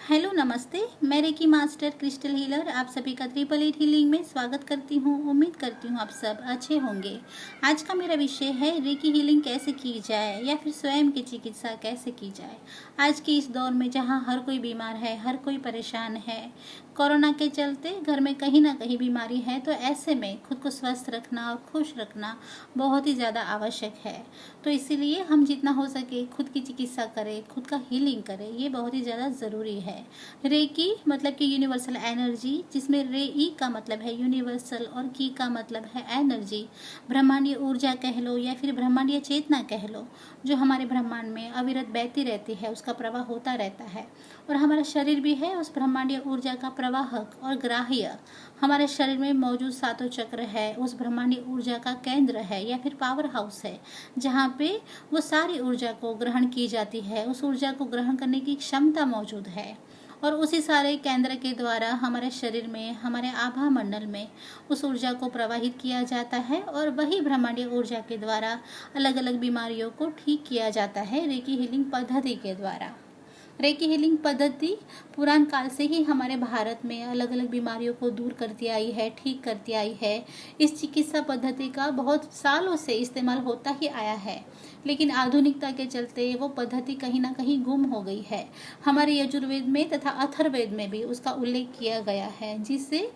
Hello नमस्ते। मैं reiki master crystal healer आप सभी का 888 हीलिंग में स्वागत करती हूँ। उम्मीद करती हूँ आप सब अच्छे होंगे। आज का मेरा विषय है रेकी हीलिंग कैसे की जाए या फिर स्वयं की चिकित्सा कैसे की जाए। आज के इस दौर में जहाँ हर कोई बीमार है, हर कोई परेशान है, कोरोना के चलते घर में कहीं ना कहीं बीमारी है, तो ऐसे में खुद को स्वस्थ रखना और खुश रखना बहुत ही ज़्यादा आवश्यक है। तो इसीलिए हम जितना हो सके खुद की चिकित्सा करें, खुद का हीलिंग करें, ये बहुत ही ज़्यादा ज़रूरी है। रेकी मतलब कि यूनिवर्सल एनर्जी, जिसमें रे ई का मतलब है यूनिवर्सल और की का मतलब है एनर्जी। ब्रह्मांडीय ऊर्जा कह लो या फिर ब्रह्मांडीय चेतना कह लो, जो हमारे ब्रह्मांड में अविरत बहती रहती है, उसका प्रवाह होता रहता है। और हमारा शरीर भी है उस ब्रह्मांडीय ऊर्जा का प्रवाहक और ग्राह्य। हमारे शरीर में मौजूद सातों चक्र है उस ब्रह्मांडीय ऊर्जा का केंद्र है या फिर पावर हाउस है, जहाँ पे वो सारी ऊर्जा को ग्रहण की जाती है। उस ऊर्जा को ग्रहण करने की क्षमता मौजूद है और उसी सारे केंद्र के द्वारा हमारे शरीर में, हमारे आभा मंडल में उस ऊर्जा को प्रवाहित किया जाता है और वही ब्रह्मांडीय ऊर्जा के द्वारा अलग अलग बीमारियों को ठीक किया जाता है रेकी हीलिंग पद्धति के द्वारा। रेकी हीलिंग पद्धति पुरान काल से ही हमारे भारत में अलग अलग बीमारियों को दूर करती आई है, ठीक करती आई है। इस चिकित्सा पद्धति का बहुत सालों से इस्तेमाल होता ही आया है, लेकिन आधुनिकता के चलते वो पद्धति कहीं ना कहीं गुम हो गई है। हमारे यजुर्वेद में तथा अथर्ववेद में भी उसका उल्लेख किया गया है, जिसे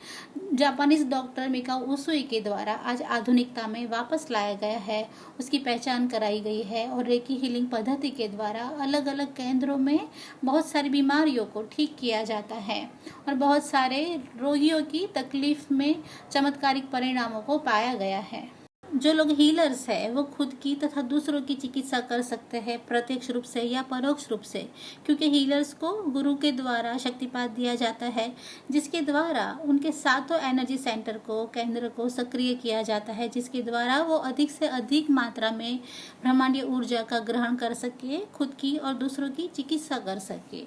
जापानीज डॉक्टर मिकाओ उसुई के द्वारा आज आधुनिकता में वापस लाया गया है, उसकी पहचान कराई गई है। और रेकी हीलिंग पद्धति के द्वारा अलग अलग केंद्रों में बहुत सारी बीमारियों को ठीक किया जाता है और बहुत सारे रोगियों की तकलीफ में चमत्कारिक परिणामों को पाया गया है। जो लोग हीलर्स है वो खुद की तथा दूसरों की चिकित्सा कर सकते हैं, प्रत्यक्ष रूप से या परोक्ष रूप से, क्योंकि हीलर्स को गुरु के द्वारा शक्तिपात दिया जाता है, जिसके द्वारा उनके सातों एनर्जी सेंटर को, केंद्र को सक्रिय किया जाता है, जिसके द्वारा वो अधिक से अधिक मात्रा में ब्रह्मांडीय ऊर्जा का ग्रहण कर सके, खुद की और दूसरों की चिकित्सा कर सके।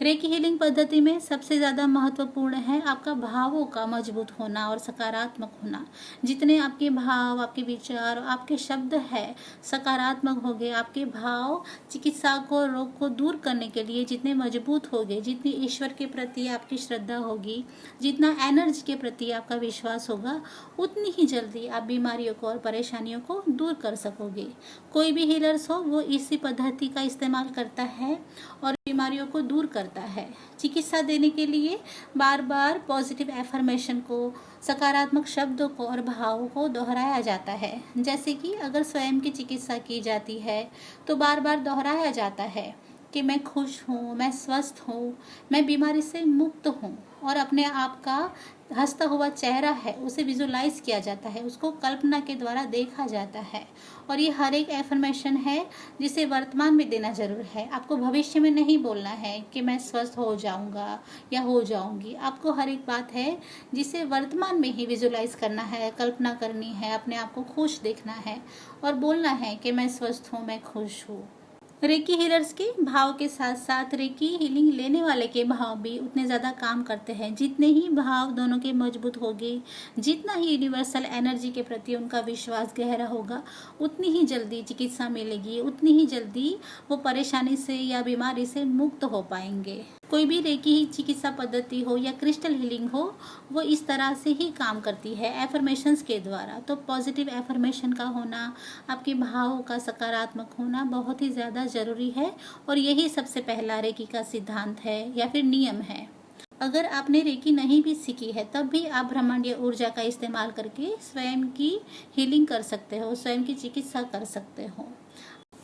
रेकी हीलिंग पद्धति में सबसे ज़्यादा महत्वपूर्ण है आपका भावों का मजबूत होना और सकारात्मक होना। जितने आपके भाव, आपके विचार, आपके शब्द है सकारात्मक होंगे, आपके भाव चिकित्सा को, रोग को दूर करने के लिए जितने मजबूत होंगे, जितनी ईश्वर के प्रति आपकी श्रद्धा होगी, जितना एनर्जी के प्रति आपका विश्वास होगा, उतनी ही जल्दी आप बीमारियों को और परेशानियों को दूर कर सकोगे। कोई भी हीलर्स हो वो इसी पद्धति का इस्तेमाल करता है और बीमारियों को दूर करता है। चिकित्सा देने के लिए बार बार पॉजिटिव एफर्मेशन को, सकारात्मक शब्दों को और भावों को दोहराया जाता है। जैसे कि अगर स्वयं की चिकित्सा की जाती है तो बार बार दोहराया जाता है कि मैं खुश हूँ, मैं स्वस्थ हूँ, मैं बीमारी से मुक्त हूँ। और अपने आप का हंसता हुआ चेहरा है उसे विजुलाइज किया जाता है, उसको कल्पना के द्वारा देखा जाता है। और ये हर एक एफर्मेशन है जिसे वर्तमान में देना जरूर है। आपको भविष्य में नहीं बोलना है कि मैं स्वस्थ हो जाऊंगा या हो जाऊंगी। आपको हर एक बात है जिसे वर्तमान में ही विजुलाइज करना है, कल्पना करनी है, अपने आप को खुश देखना है और बोलना है कि मैं स्वस्थ हूँ, मैं खुश हूँ। रेकी हीलर्स के भाव के साथ साथ रेकी हीलिंग लेने वाले के भाव भी उतने ज़्यादा काम करते हैं। जितने ही भाव दोनों के मजबूत होंगे, जितना ही यूनिवर्सल एनर्जी के प्रति उनका विश्वास गहरा होगा, उतनी ही जल्दी चिकित्सा मिलेगी, उतनी ही जल्दी वो परेशानी से या बीमारी से मुक्त हो पाएंगे। कोई भी रेकी चिकित्सा पद्धति हो या क्रिस्टल हीलिंग हो, वो इस तरह से ही काम करती है, एफर्मेशंस के द्वारा। तो पॉजिटिव एफर्मेशन का होना, आपके भावों का सकारात्मक होना बहुत ही ज़्यादा ज़रूरी है और यही सबसे पहला रेकी का सिद्धांत है या फिर नियम है। अगर आपने रेकी नहीं भी सीखी है तब भी आप ब्रह्मांडीय ऊर्जा का इस्तेमाल करके स्वयं की हीलिंग कर सकते हो, स्वयं की चिकित्सा कर सकते हो।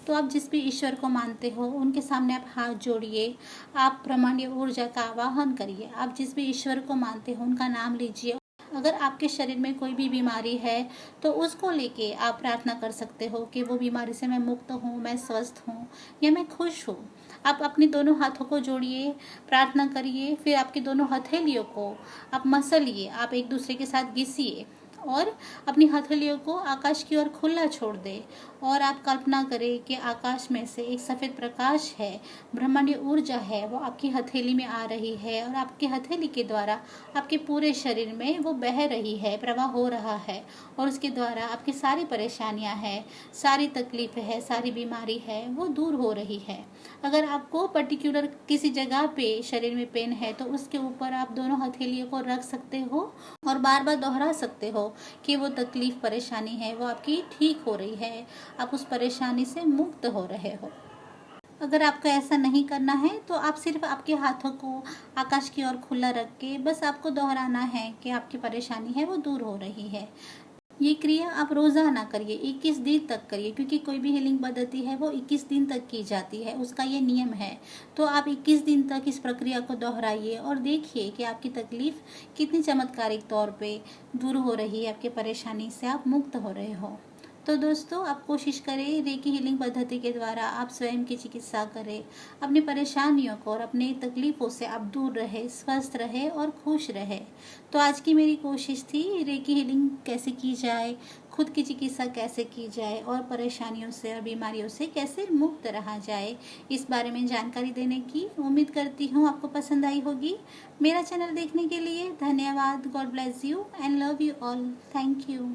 तो आप जिस भी ईश्वर को मानते हो उनके सामने आप हाथ जोड़िए, आप ब्रह्मांडीय ऊर्जा का आवाहन करिए। आप जिस भी ईश्वर को मानते हो उनका नाम लीजिए। अगर आपके शरीर में कोई भी बीमारी है तो उसको लेके आप प्रार्थना कर सकते हो कि वो बीमारी से मैं मुक्त हूँ, मैं स्वस्थ हूँ या मैं खुश हूँ। आप अपने दोनों हाथों को जोड़िए, प्रार्थना करिए, फिर आपकी दोनों हथेलियों को आप मसलिए, आप एक दूसरे के साथ घिसिए और अपनी हथेलियों को आकाश की ओर खुला छोड़ दें और आप कल्पना करें कि आकाश में से एक सफ़ेद प्रकाश है, ब्रह्मांडीय ऊर्जा है, वो आपकी हथेली में आ रही है और आपकी हथेली के द्वारा आपके पूरे शरीर में वो बह रही है, प्रवाह हो रहा है और उसके द्वारा आपकी सारी परेशानियां हैं, सारी तकलीफ है, सारी बीमारी है, वो दूर हो रही है। अगर आपको पर्टिकुलर किसी जगह पे शरीर में पेन है तो उसके ऊपर आप दोनों हथेलियों को रख सकते हो और बार बार दोहरा सकते हो कि वो तकलीफ परेशानी है वो आपकी ठीक हो रही है, आप उस परेशानी से मुक्त हो रहे हो। अगर आपको ऐसा नहीं करना है तो आप सिर्फ आपके हाथों को आकाश की ओर खुला रख के बस आपको दोहराना है कि आपकी परेशानी है वो दूर हो रही है। ये क्रिया आप रोज़ाना करिए, 21 दिन तक करिए, क्योंकि कोई भी हीलिंग पद्धति है वो 21 दिन तक की जाती है, उसका ये नियम है। तो आप 21 दिन तक इस प्रक्रिया को दोहराइए और देखिए कि आपकी तकलीफ कितनी चमत्कारिक तौर पे दूर हो रही है, आपकी परेशानी से आप मुक्त हो रहे हो। तो दोस्तों, आप कोशिश करें रेकी हीलिंग पद्धति के द्वारा आप स्वयं की चिकित्सा करें, अपनी परेशानियों को और अपनी तकलीफ़ों से आप दूर रहे, स्वस्थ रहे और खुश रहे। तो आज की मेरी कोशिश थी रेकी हीलिंग कैसे की जाए, खुद की चिकित्सा कैसे की जाए और परेशानियों से और बीमारियों से कैसे मुक्त रहा जाए, इस बारे में जानकारी देने की। उम्मीद करती हूँ आपको पसंद आई होगी। मेरा चैनल देखने के लिए धन्यवाद। God bless you and love you all. Thank you.